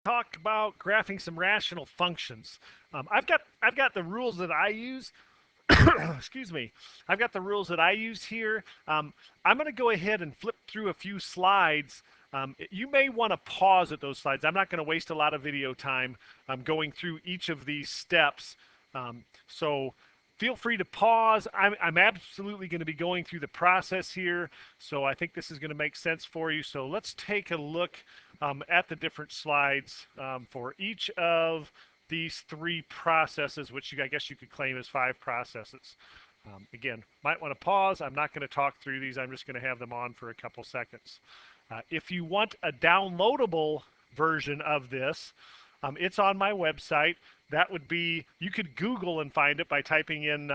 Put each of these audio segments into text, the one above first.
Talk about graphing some rational functions. I've got the rules that I use. Excuse me. I've got the rules that I use here. I'm going to go ahead and flip through a few slides. You may want to pause at those slides. I'm not going to waste a lot of video time going through each of these steps. So feel free to pause. I'm absolutely going to be going through the process here, so I think this is going to make sense for you. So let's take a look at the different slides for each of these three processes, which I guess you could claim as five processes. Again, might want to pause. I'm not going to talk through these. I'm just going to have them on for a couple seconds. If you want a downloadable version of this, it's on my website. That would be, you could Google and find it by typing in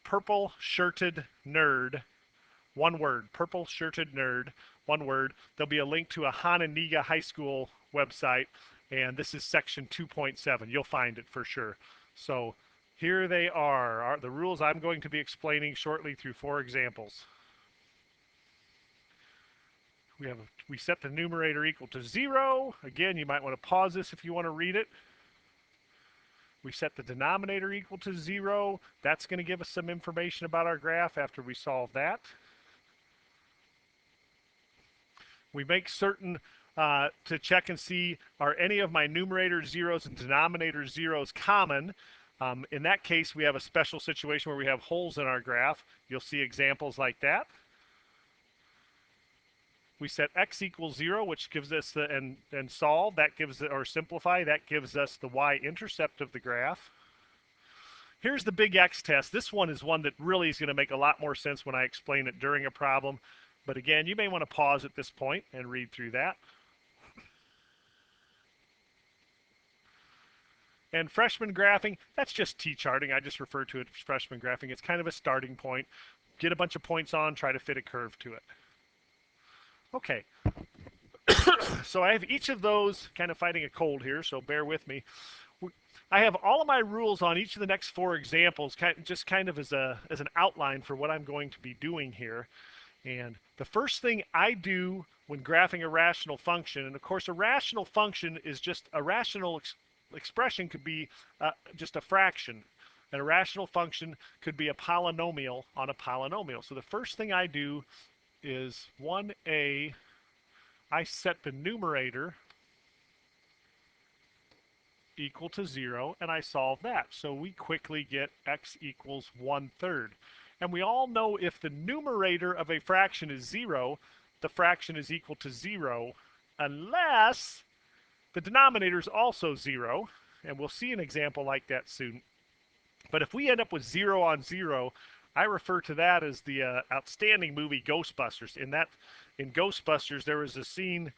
purple shirted nerd, one word, purple shirted nerd, one word. There'll be a link to a Hananiga High School website, and this is section 2.7. You'll find it for sure. So here they are the rules I'm going to be explaining shortly through four examples. We set the numerator equal to 0. Again, you might want to pause this if you want to read it. We set the denominator equal to 0. That's going to give us some information about our graph after we solve that. We make certain to check and see, are any of my numerator zeros and denominator zeros common? In that case, we have a special situation where we have holes in our graph. You'll see examples like that. We set x equals 0, which gives us the, and solve, that gives, or simplify, that gives us the y-intercept of the graph. Here's the big X test. This one is one that really is going to make a lot more sense when I explain it during a problem. But again, you may want to pause at this point and read through that. And freshman graphing, that's just t-charting. I just refer to it as freshman graphing. It's kind of a starting point. Get a bunch of points on, try to fit a curve to it. Okay, so I have each of those, kind of fighting a cold here, so bear with me. I have all of my rules on each of the next four examples, just kind of as an outline for what I'm going to be doing here. And the first thing I do when graphing a rational function, and of course a rational function is just a rational expression could be just a fraction. And a rational function could be a polynomial on a polynomial. So the first thing I do is 1a, I set the numerator equal to 0, and I solve that. So we quickly get x equals 1/3. And we all know if the numerator of a fraction is 0, the fraction is equal to 0 unless the denominator is also 0. And we'll see an example like that soon. But if we end up with 0 on 0, I refer to that as the outstanding movie Ghostbusters. In Ghostbusters, there was a scene.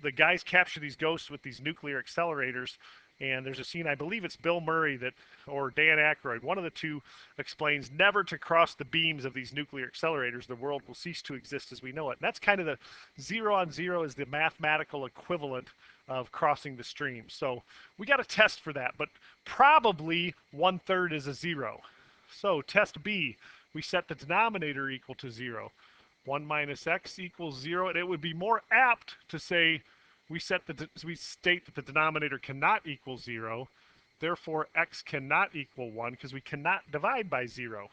The guys capture these ghosts with these nuclear accelerators, and there's a scene. I believe it's Bill Murray or Dan Aykroyd. One of the two explains never to cross the beams of these nuclear accelerators. The world will cease to exist as we know it. And that's kind of the 0 on 0 is the mathematical equivalent of crossing the stream. So we got a test for that, but probably 1/3 is a 0. So test B, we set the denominator equal to 0. 1 minus x equals 0, and it would be more apt to say we state that the denominator cannot equal 0. Therefore, x cannot equal 1 because we cannot divide by 0.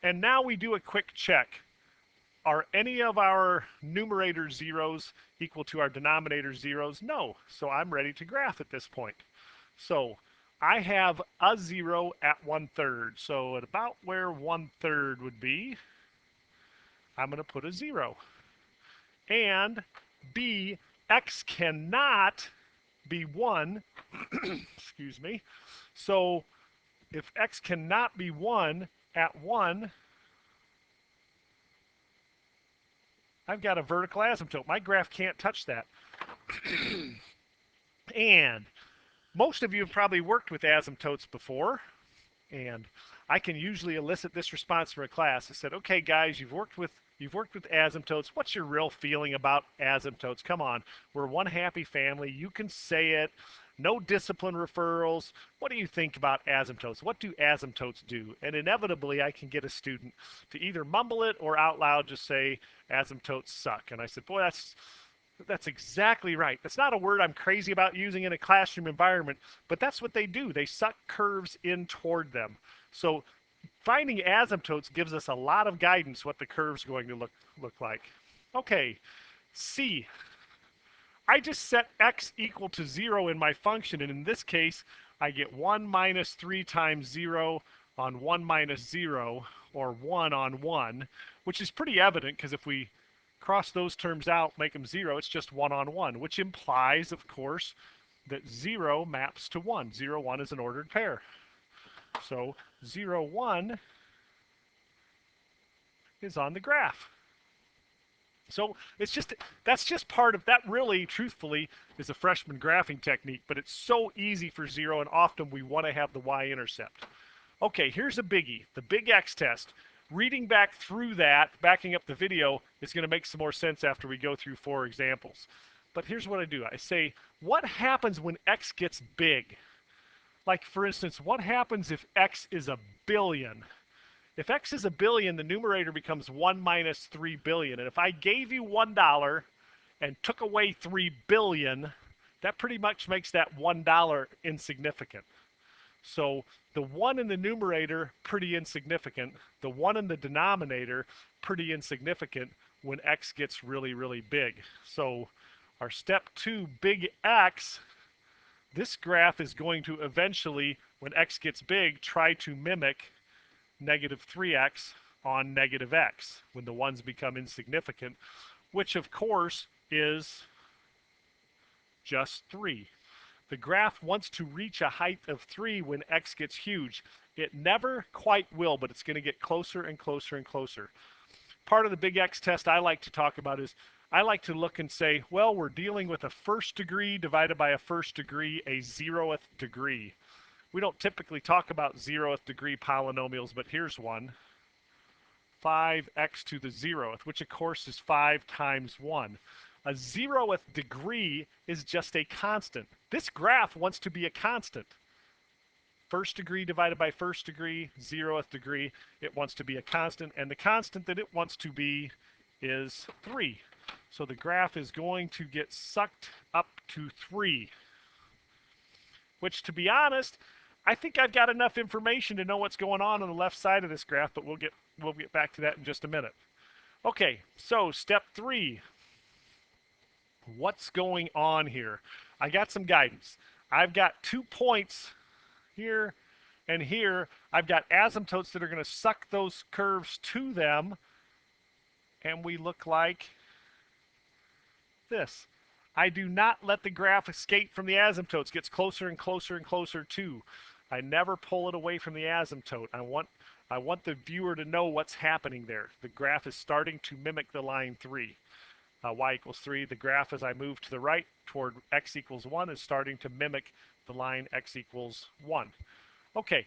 And now we do a quick check. Are any of our numerator zeros equal to our denominator zeros? No. So I'm ready to graph at this point. So I have a 0 at 1/3. So at about where 1/3 would be, I'm going to put a 0. And B, x cannot be 1. Excuse me. So if x cannot be 1 at 1, I've got a vertical asymptote. My graph can't touch that. And most of you have probably worked with asymptotes before, and I can usually elicit this response from a class. I said, okay, guys, you've worked with asymptotes. What's your real feeling about asymptotes? Come on, we're one happy family. You can say it. No discipline referrals. What do you think about asymptotes? What do asymptotes do? And inevitably, I can get a student to either mumble it or out loud just say asymptotes suck. And I said, boy, That's exactly right. That's not a word I'm crazy about using in a classroom environment, but that's what they do. They suck curves in toward them. So finding asymptotes gives us a lot of guidance what the curve's going to look like. Okay, C. I just set x equal to 0 in my function, and in this case, I get 1 minus 3 times 0 on 1 minus 0, or 1 on 1, which is pretty evident because if we cross those terms out, make them 0, it's just 1 on 1, which implies, of course, that 0 maps to 1. 0, 1 is an ordered pair. So 0, 1 is on the graph. So that's just part of that. Really, truthfully, is a freshman graphing technique, but it's so easy for 0, and often we want to have the y-intercept. Okay, here's a biggie, the big X test. Reading back through that, backing up the video, is going to make some more sense after we go through 4 examples. But here's what I do. I say, what happens when X gets big? Like, for instance, what happens if X is a billion? If X is a billion, the numerator becomes 1 minus 3 billion. And if I gave you $1 and took away 3 billion, that pretty much makes that $1 insignificant. So the 1 in the numerator, pretty insignificant. The 1 in the denominator, pretty insignificant when X gets really, really big. So our step 2, big X, this graph is going to eventually, when X gets big, try to mimic negative 3x on negative x when the ones become insignificant, which of course is just 3. The graph wants to reach a height of 3 when x gets huge. It never quite will, but it's going to get closer and closer and closer. Part of the big X test I like to talk about is I like to look and say, well, we're dealing with a first degree divided by a first degree, a 0th degree. We don't typically talk about 0th degree polynomials, but here's one. 5x to the 0th, which of course is 5 times 1. A 0th degree is just a constant. This graph wants to be a constant. First degree divided by first degree, 0th degree, it wants to be a constant, and the constant that it wants to be is 3. So the graph is going to get sucked up to 3, which, to be honest, I think I've got enough information to know what's going on the left side of this graph, but we'll get back to that in just a minute. Okay, so step 3. What's going on here? I got some guidance. I've got 2 points here and here. I've got asymptotes that are going to suck those curves to them, and we look like this. I do not let the graph escape from the asymptotes. It gets closer and closer and closer to. I never pull it away from the asymptote. I want the viewer to know what's happening there. The graph is starting to mimic the line 3. Y equals 3. The graph, as I move to the right toward x equals 1, is starting to mimic the line x equals 1. Okay,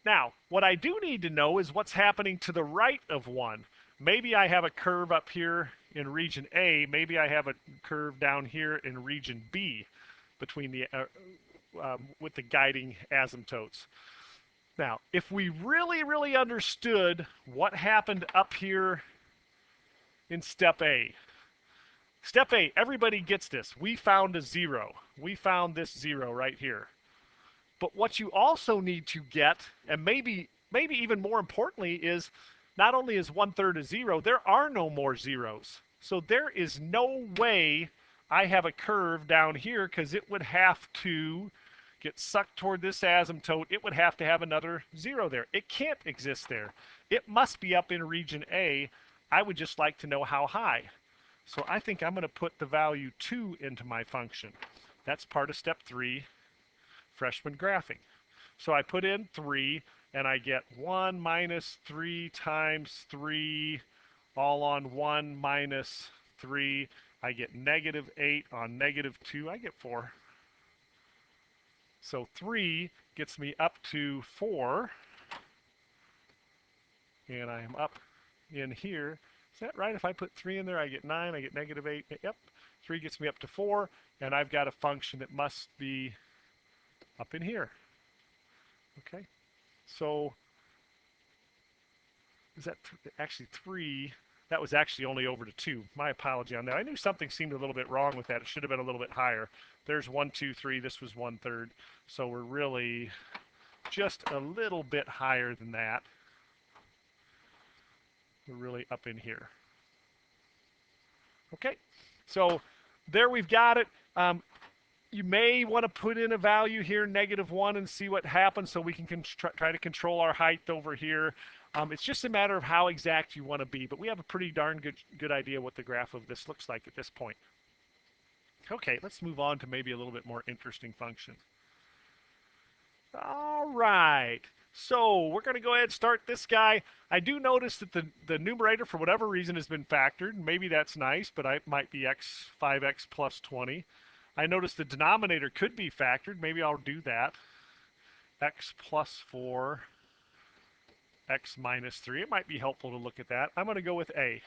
now what I do need to know is what's happening to the right of 1. Maybe I have a curve up here in region A. Maybe I have a curve down here in region B between the with the guiding asymptotes. Now, if we really, really understood what happened up here in step A. Step A, everybody gets this. We found a 0. We found this 0 right here. But what you also need to get, and maybe even more importantly, is not only is 1/3 a 0, there are no more zeros. So there is no way I have a curve down here because it would have to get sucked toward this asymptote. It would have to have another 0 there. It can't exist there. It must be up in region A. I would just like to know how high. So I think I'm going to put the value 2 into my function. That's part of step 3, freshman graphing. So I put in 3, and I get 1 minus 3 times 3, all on 1 minus 3. I get negative 8 on negative 2. I get 4. So 3 gets me up to 4. And I am up in here. Is that right? If I put 3 in there, I get 9. I get negative 8. Yep. 3 gets me up to 4. And I've got a function that must be up in here. Okay. So is that actually 3 That was actually only over to 2. My apology on that. I knew something seemed a little bit wrong with that. It should have been a little bit higher. There's 1, 2, 3. This was 1/3. So we're really just a little bit higher than that. We're really up in here. Okay, so there we've got it. You may want to put in a value here, -1, and see what happens so we can try to control our height over here. It's just a matter of how exact you want to be, but we have a pretty darn good idea what the graph of this looks like at this point. Okay, let's move on to maybe a little bit more interesting function. All right, so we're going to go ahead and start this guy. I do notice that the numerator, for whatever reason, has been factored. Maybe that's nice, but it might be 5x plus 20. I notice the denominator could be factored. Maybe I'll do that. X plus 4, x minus 3. It might be helpful to look at that. I'm going to go with A.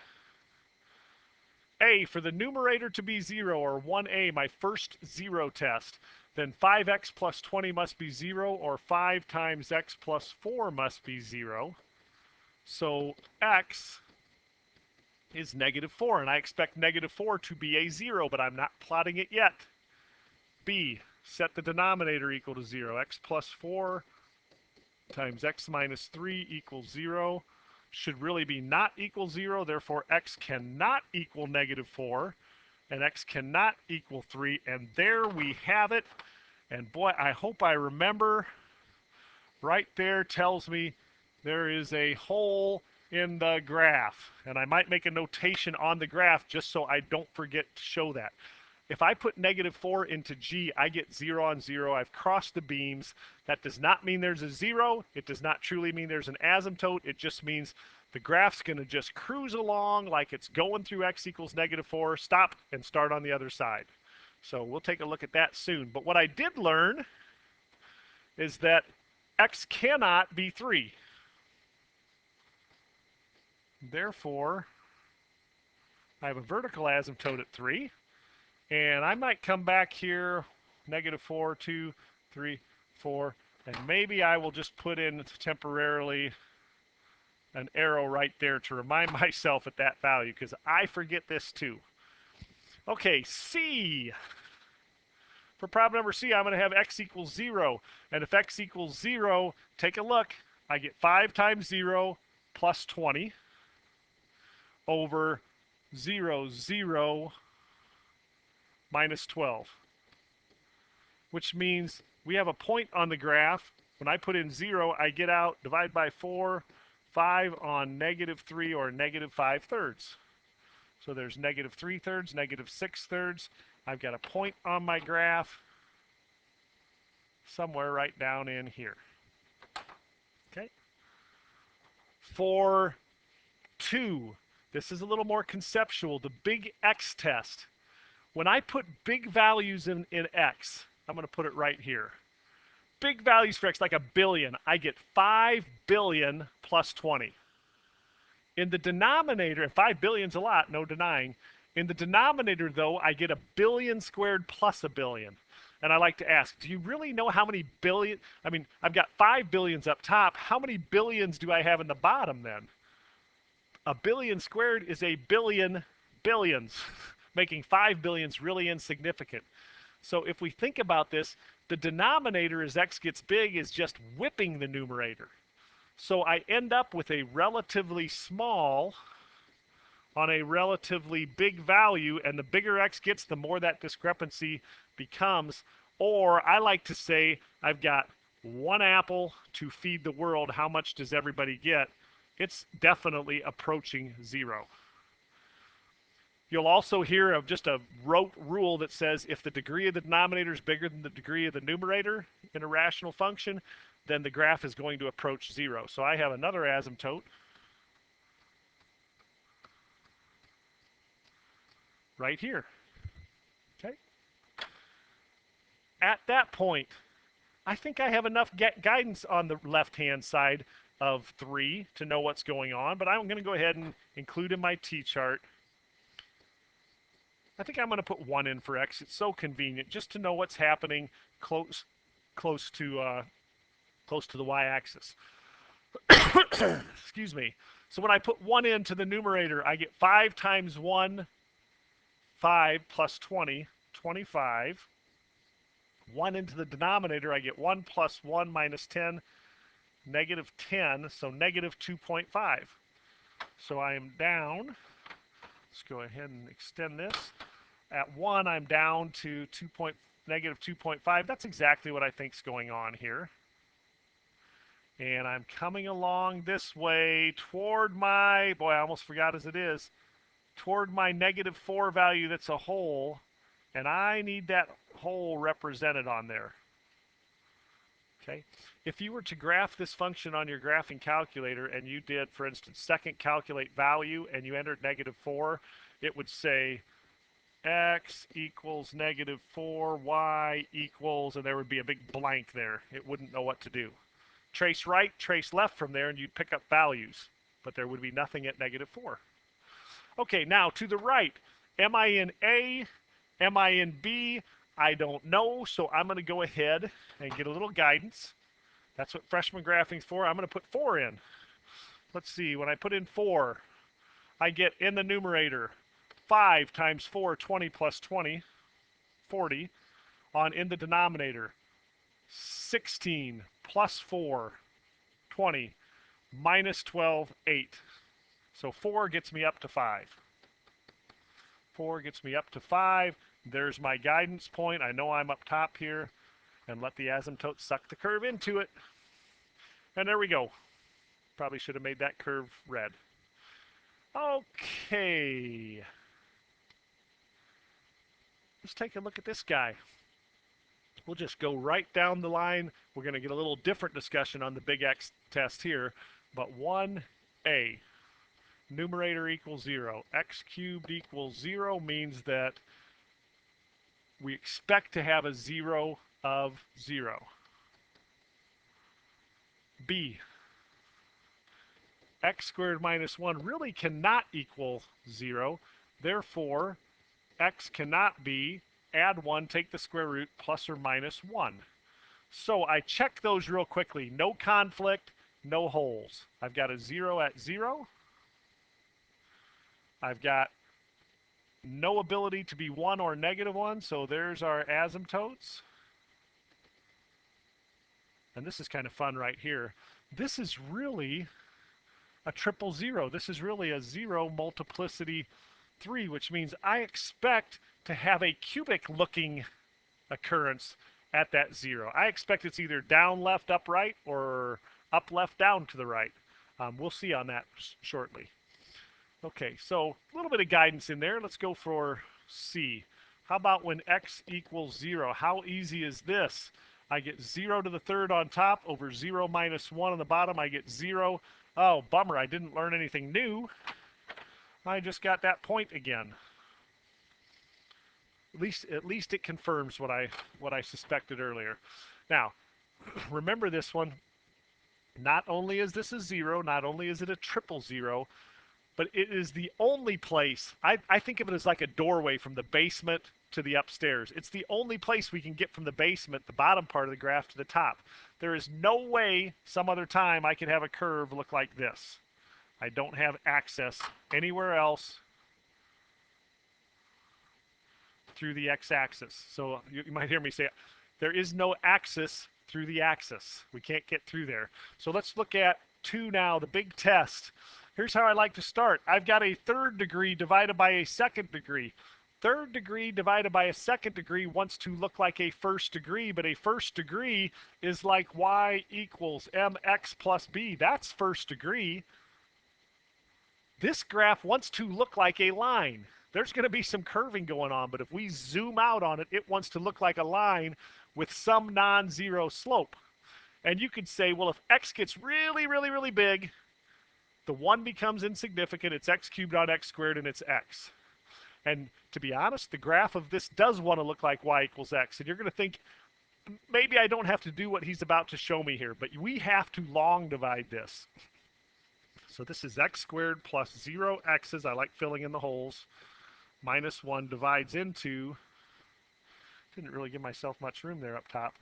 A, for the numerator to be 0, or 1A, my first 0 test, then 5x plus 20 must be 0, or 5 times x plus 4 must be 0. So x is -4, and I expect -4 to be a 0, but I'm not plotting it yet. B, set the denominator equal to 0. X plus 4 times x minus 3 equals 0. Should really be not equal 0, therefore x cannot equal -4, and x cannot equal 3, and there we have it. And boy, I hope I remember. Right there tells me there is a hole in the graph, and I might make a notation on the graph just so I don't forget to show that. If I put -4 into G, I get 0 on 0. I've crossed the beams. That does not mean there's a 0. It does not truly mean there's an asymptote. It just means the graph's going to just cruise along like it's going through x equals -4, stop, and start on the other side. So we'll take a look at that soon. But what I did learn is that x cannot be 3. Therefore, I have a vertical asymptote at 3. And I might come back here, -4, 2, 3, 4, and maybe I will just put in temporarily an arrow right there to remind myself at that value, because I forget this too. Okay, C. For problem number C, I'm going to have x equals 0. And if x equals 0, take a look. I get 5 times 0 plus 20 over 0, 0, minus 12, which means we have a point on the graph. When I put in 0, I get out, divide by 4, 5 on -3, or -5/3. So there's -3/3, -6/3. I've got a point on my graph somewhere right down in here. Okay. For 2, this is a little more conceptual, the big X test. When I put big values in x, I'm going to put it right here. Big values for x, like 1 billion, I get 5 billion plus 20. In the denominator, and 5 billion's a lot, no denying. In the denominator, though, I get 1 billion squared plus 1 billion. And I like to ask, do you really know how many billion? I mean, I've got 5 billions up top. How many billions do I have in the bottom then? 1 billion squared is 1 billion billions. Making 5 billions really insignificant. So if we think about this, the denominator as x gets big is just whipping the numerator. So I end up with a relatively small on a relatively big value, and the bigger x gets, the more that discrepancy becomes. Or I like to say I've got 1 apple to feed the world. How much does everybody get? It's definitely approaching 0. You'll also hear of just a rote rule that says if the degree of the denominator is bigger than the degree of the numerator in a rational function, then the graph is going to approach 0. So I have another asymptote right here. Okay. At that point, I think I have enough guidance on the left-hand side of 3 to know what's going on, but I'm going to go ahead and include in my t-chart. I think I'm going to put 1 in for x. It's so convenient just to know what's happening close to the y-axis. Excuse me. So when I put 1 into the numerator, I get 5 times 1, 5 plus 20, 25. 1 into the denominator, I get 1 plus 1 minus 10, negative 10, so negative 2.5. So I am down. Let's go ahead and extend this. At 1, I'm down to negative 2.5. That's exactly what I think is going on here. And I'm coming along this way toward my, boy, I almost forgot as it is, toward my negative 4 value that's a hole, and I need that hole represented on there. Okay. If you were to graph this function on your graphing calculator and you did, for instance, second calculate value and you entered negative 4, it would say x equals negative 4, y equals, and there would be a big blank there. It wouldn't know what to do. Trace right, trace left from there, and you'd pick up values, but there would be nothing at negative 4. Okay, now to the right, am I in A? Am I in B? I don't know, so I'm going to go ahead and get a little guidance. That's what freshman graphing's for. I'm going to put 4 in. Let's see, when I put in 4, I get in the numerator 5 times 4, 20 plus 20, 40. In the denominator, 16 plus 4, 20, minus 12, 8. So 4 gets me up to 5. 4 gets me up to 5. There's my guidance point. I know I'm up top here. And let the asymptote suck the curve into it. And there we go. Probably should have made that curve red. Okay. Let's take a look at this guy. We'll just go right down the line. We're going to get a little different discussion on the big X test here. But 1a, numerator equals 0. X cubed equals 0 means that we expect to have a 0 of 0. B, x squared minus 1 really cannot equal 0. Therefore, x cannot be, add 1, take the square root, plus or minus 1. So I check those real quickly. No conflict, no holes. I've got a 0 at 0. I've got no ability to be 1 or negative 1, so there's our asymptotes. And this is kind of fun right here. This is really a triple 0. This is really a 0 multiplicity 3, which means I expect to have a cubic looking occurrence at that 0. I expect it's either down left up right or up left down to the right. We'll see on that shortly. Okay, so a little bit of guidance in there. Let's go for C. How about when x equals 0? How easy is this? I get 0 to the third on top over 0 minus 1 on the bottom. I get 0. Oh, bummer, I didn't learn anything new. I just got that point again. At least it confirms what I suspected earlier. Now, remember this one. Not only is this a 0, not only is it a triple 0, but it is the only place, I think of it as like a doorway from the basement to the upstairs. It's the only place we can get from the basement, the bottom part of the graph, to the top. There is no way some other time I could have a curve look like this. I don't have access anywhere else through the x-axis. So you might hear me say, there is no axis through the axis. We can't get through there. So let's look at 2 now, the big test. Here's how I like to start. I've got a third degree divided by a second degree. Third degree divided by a second degree wants to look like a first degree, but a first degree is like y equals mx plus b. That's first degree. This graph wants to look like a line. There's going to be some curving going on, but if we zoom out on it, it wants to look like a line with some non-zero slope. And you could say, well, if x gets really, really, really big, the 1 becomes insignificant. It's x cubed on x squared, and it's x. And to be honest, the graph of this does want to look like y equals x. And you're going to think, maybe I don't have to do what he's about to show me here, but we have to long divide this. So this is x squared plus 0 x's, I like filling in the holes, minus 1 divides into, didn't really give myself much room there up top,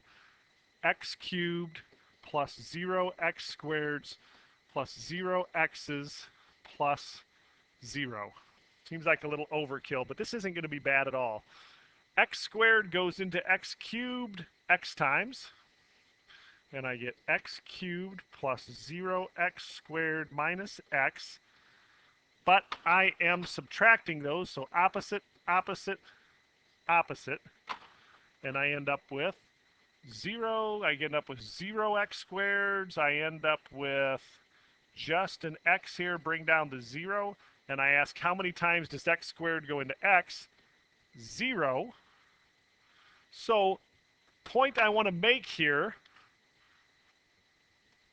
x cubed plus 0 x squareds plus 0 x's plus 0. Seems like a little overkill, but this isn't going to be bad at all. X squared goes into x cubed x times, and I get x cubed plus 0x squared minus x, but I am subtracting those, so opposite, opposite, opposite, and I end up with 0. I end up with 0x squareds. I end up with just an x here, bring down to 0, and I ask how many times does x squared go into x? 0. So, point I want to make here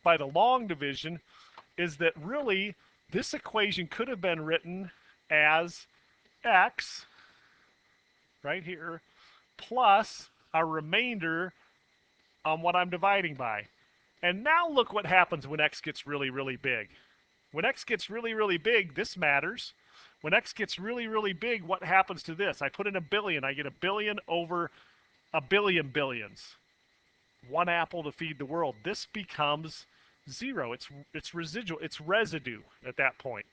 by the long division is that really this equation could have been written as x right here plus a remainder on what I'm dividing by. And now look what happens when x gets really, really big. When x gets really, really big, this matters. When x gets really, really big, what happens to this? I put in a billion. I get a billion over a billion billions. One apple to feed the world. This becomes 0. It's residual. It's residue at that point.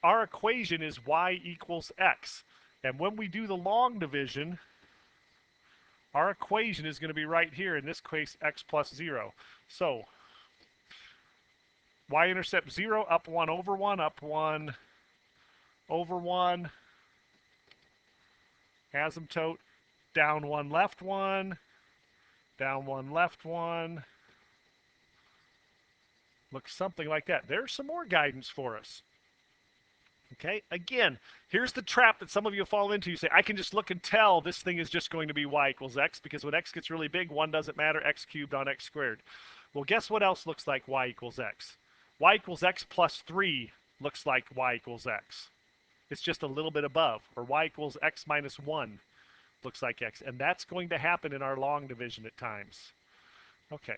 Our equation is y equals x. And when we do the long division, our equation is going to be right here. In this case, x plus 0. So y-intercept 0, up 1 over 1, up 1 over 1, asymptote, down 1, left 1, down 1, left 1. Looks something like that. There's some more guidance for us. Okay, again, here's the trap that some of you fall into. You say, I can just look and tell this thing is just going to be y equals x, because when x gets really big, 1 doesn't matter, x cubed on x squared. Well, guess what else looks like y equals x? Y equals x plus 3 looks like y equals x. It's just a little bit above. Or y equals x minus 1 looks like x. And that's going to happen in our long division at times. Okay.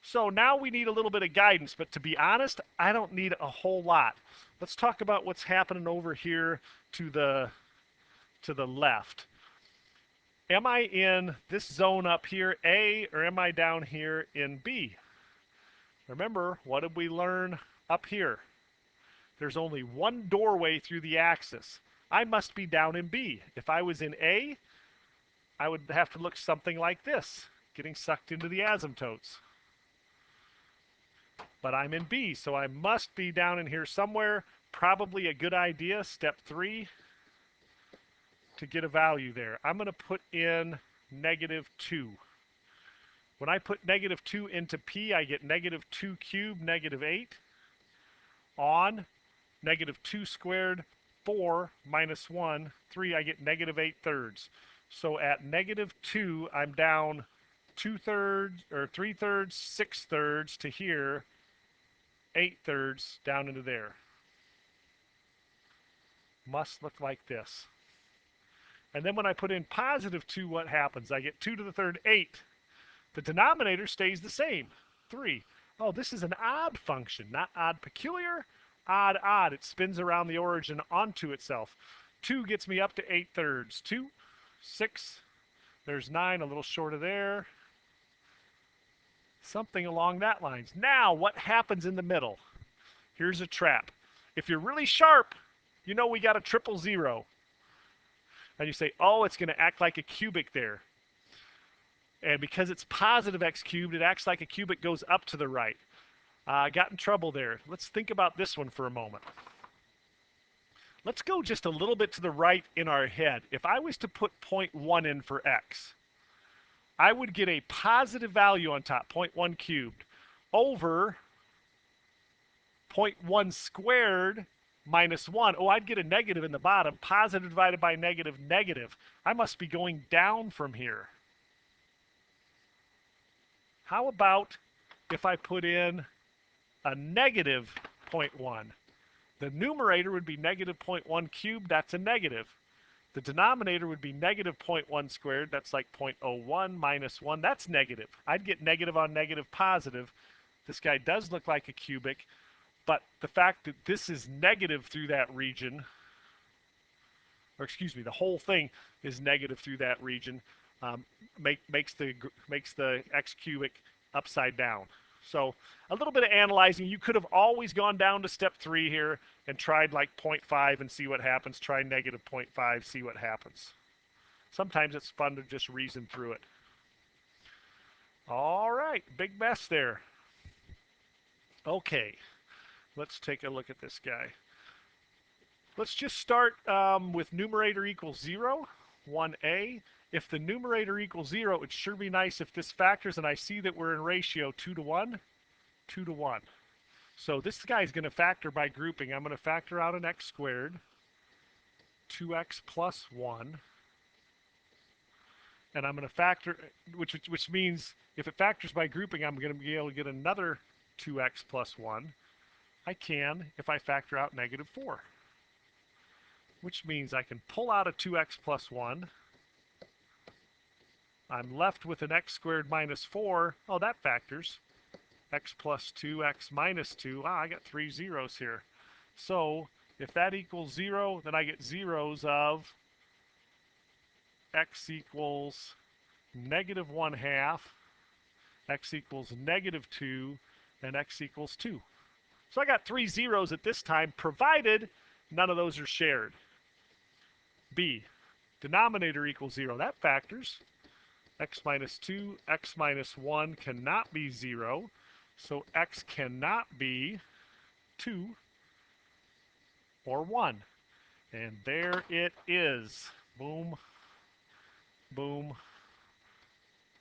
So now we need a little bit of guidance, but to be honest, I don't need a whole lot. Let's talk about what's happening over here to the left. Am I in this zone up here, A, or am I down here in B? Remember, what did we learn up here? There's only one doorway through the axis. I must be down in B. If I was in A, I would have to look something like this, getting sucked into the asymptotes. But I'm in B, so I must be down in here somewhere. Probably a good idea, step 3, to get a value there. I'm going to put in -2. When I put -2 into P, I get -2 cubed, -8, on -2 squared, 4 minus 1, 3, I get -8 thirds. So at -2, I'm down 2/3, or 3/3, 6/3 to here, 8/3 down into there. Must look like this. And then when I put in +2, what happens? I get 2 to the third, 8. The denominator stays the same, 3. Oh, this is an odd function, not odd peculiar, odd odd. It spins around the origin onto itself. 2 gets me up to 8/3. 2, 6, there's 9, a little short of there. Something along that lines. Now, what happens in the middle? Here's a trap. If you're really sharp, you know we got a 000. And you say, oh, it's going to act like a cubic there. And because it's positive x cubed, it acts like a cubic goes up to the right. I got in trouble there. Let's think about this one for a moment. Let's go just a little bit to the right in our head. If I was to put 0.1 in for x, I would get a positive value on top, 0.1 cubed, over 0.1 squared minus 1. Oh, I'd get a negative in the bottom. Positive divided by negative, negative. I must be going down from here. How about if I put in a negative 0.1? The numerator would be negative 0.1 cubed. That's a negative. The denominator would be negative 0.1 squared. That's like 0.01 minus 1. That's negative. I'd get negative on negative positive. This guy does look like a cubic, but the fact that this is negative through that region, or excuse me, the whole thing is negative through that region, makes the x cubic upside down. So a little bit of analyzing. You could have always gone down to step 3 here, and tried like 0.5 and see what happens. Try negative 0.5, see what happens. Sometimes it's fun to just reason through it. All right, big mess there. Okay, let's take a look at this guy. Let's just start with numerator equals 0, 1a. If the numerator equals 0, it'd sure be nice if this factors, and I see that we're in ratio 2 to 1, 2 to 1. So this guy's going to factor by grouping. I'm going to factor out an x squared, 2x plus 1, and I'm going to factor, which means if it factors by grouping, I'm going to be able to get another 2x plus 1. I can if I factor out negative 4, which means I can pull out a 2x plus 1. I'm left with an x squared minus 4. Oh, that factors. X plus 2, x minus 2. Ah, I got 3 zeros here. So if that equals 0, then I get zeros of x equals negative 1/2, x equals negative 2, and x equals 2. So I got 3 zeros at this time, provided none of those are shared. B, denominator equals 0. That factors. X minus 2, x minus 1 cannot be 0. So x cannot be 2 or 1. And there it is. Boom, boom.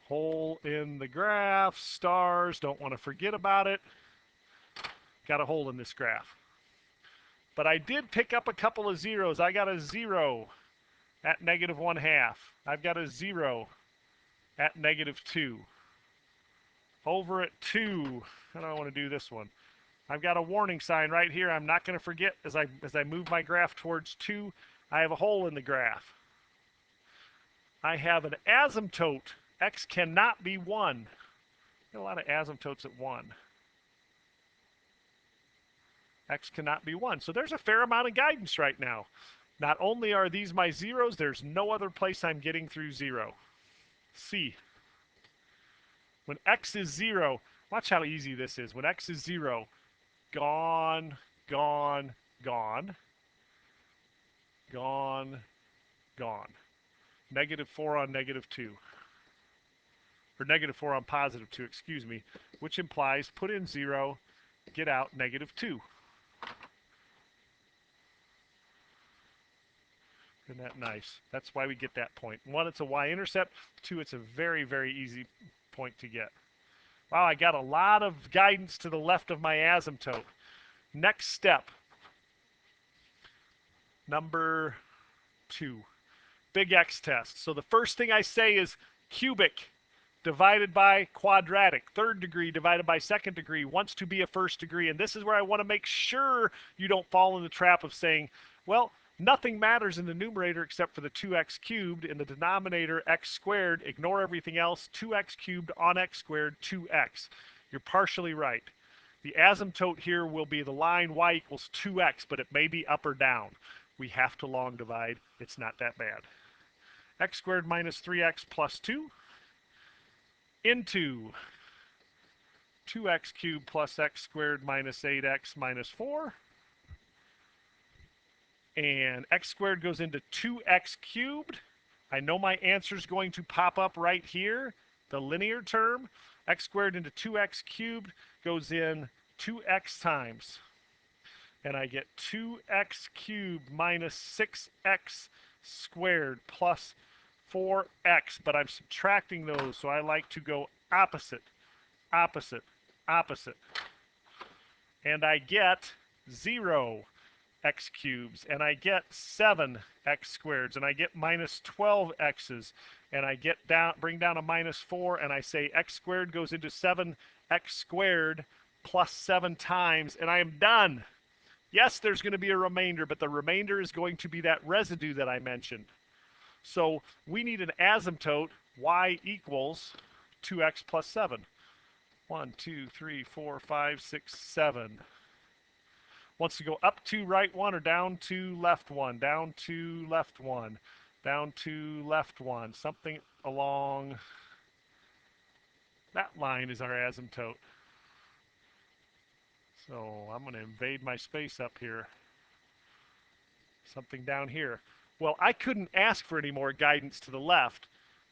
Hole in the graph, stars, don't want to forget about it. Got a hole in this graph. But I did pick up a couple of zeros. I got a 0 at negative 1/2. I've got a 0 at negative 2. Over at 2, how do I want to do this one? I've got a warning sign right here. I'm not going to forget as I move my graph towards 2, I have a hole in the graph. I have an asymptote. X cannot be 1. Got a lot of asymptotes at 1. X cannot be 1. So there's a fair amount of guidance right now. Not only are these my zeros, there's no other place I'm getting through 0. C. When x is 0, watch how easy this is. When x is 0, gone, gone, gone, gone, gone. Negative 4 on negative 2. Or negative 4 on positive 2, excuse me, which implies put in 0, get out negative 2. Isn't that nice? That's why we get that point. 1, it's a y-intercept. 2, it's a very, very easy point to get. Wow, I got a lot of guidance to the left of my asymptote. Next step. Number 2. Big X test. So the first thing I say is cubic divided by quadratic. Third degree divided by second degree wants to be a first degree. And this is where I want to make sure you don't fall in the trap of saying, well, nothing matters in the numerator except for the 2x cubed. In the denominator, x squared. Ignore everything else. 2x cubed on x squared, 2x. You're partially right. The asymptote here will be the line y equals 2x, but it may be up or down. We have to long divide. It's not that bad. X squared minus 3x plus 2 into 2x cubed plus x squared minus 8x minus 4. And x squared goes into 2x cubed. I know my answer is going to pop up right here, the linear term. X squared into 2x cubed goes in 2x times. And I get 2x cubed minus 6x squared plus 4x, but I'm subtracting those, so I like to go opposite, opposite, opposite. And I get 0 x cubes, and I get 7 x squareds, and I get minus 12 x's, and I get down, bring down a minus 4, and I say x squared goes into 7 x squared plus 7 times, and I am done. Yes, there's going to be a remainder, but the remainder is going to be that residue that I mentioned. So we need an asymptote, y equals 2x plus 7. 1, 2, 3, 4, 5, 6, 7. Wants to go up 2, right 1, or down 2, left 1, down 2, left 1, down 2, left 1. Something along that line is our asymptote. So I'm going to invade my space up here. something down here. Well, I couldn't ask for any more guidance to the left.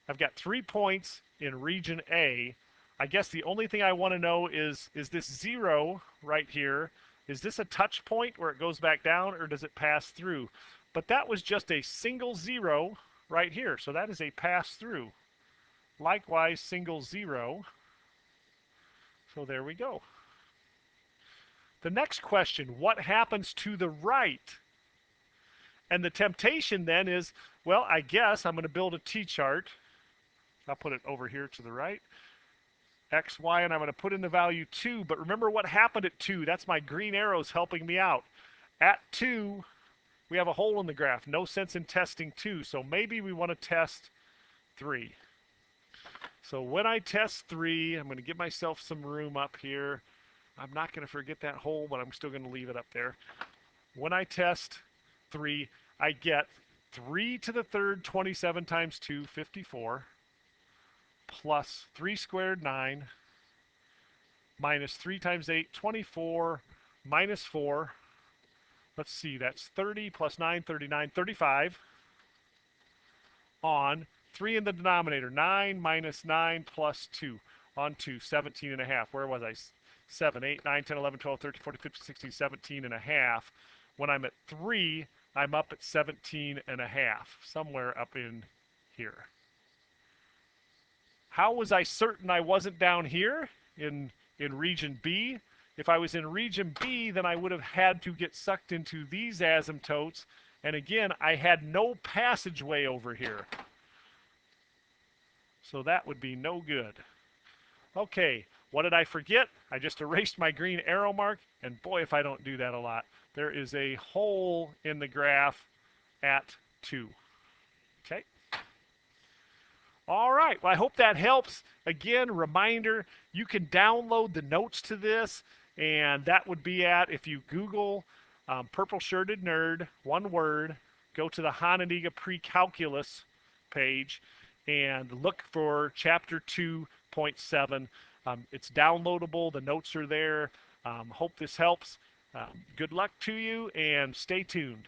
I've got 3 points in region A. I guess the only thing I want to know is this 0 right here, is this a touch point where it goes back down, or does it pass through? But that was just a single 0 right here, so that is a pass through. Likewise, single 0. So there we go. The next question, what happens to the right? And the temptation then is, well, I guess I'm going to build a t-chart. I'll put it over here to the right. X, Y, and I'm going to put in the value 2. But remember what happened at 2. That's my green arrows helping me out. At 2, we have a hole in the graph. No sense in testing 2. So maybe we want to test 3. So when I test 3, I'm going to give myself some room up here. I'm not going to forget that hole, but I'm still going to leave it up there. When I test 3, I get 3 to the third, 27 times 2, 54, plus 3 squared, 9, minus 3 times 8, 24, minus 4. Let's see, that's 30 plus 9, 39, 35 on 3 in the denominator. 9 minus 9 plus 2 on 2, 17 and a half. Where was I? 7, 8, 9, 10, 11, 12, 13, 14, 15, 16, 17 and a half. When I'm at 3, I'm up at 17 and a half, somewhere up in here. How was I certain I wasn't down here in region B? If I was in region B, then I would have had to get sucked into these asymptotes. And again, I had no passageway over here. So that would be no good. Okay, what did I forget? I just erased my green arrow mark, and boy, if I don't do that a lot. There is a hole in the graph at 2. Okay? All right, well, I hope that helps. Again, reminder, you can download the notes to this, and that would be at, if you Google Purple Shirted Nerd, one word, go to the Hononegah Pre-Calculus page, and look for Chapter 2.7. It's downloadable. The notes are there. Hope this helps. Good luck to you, and stay tuned.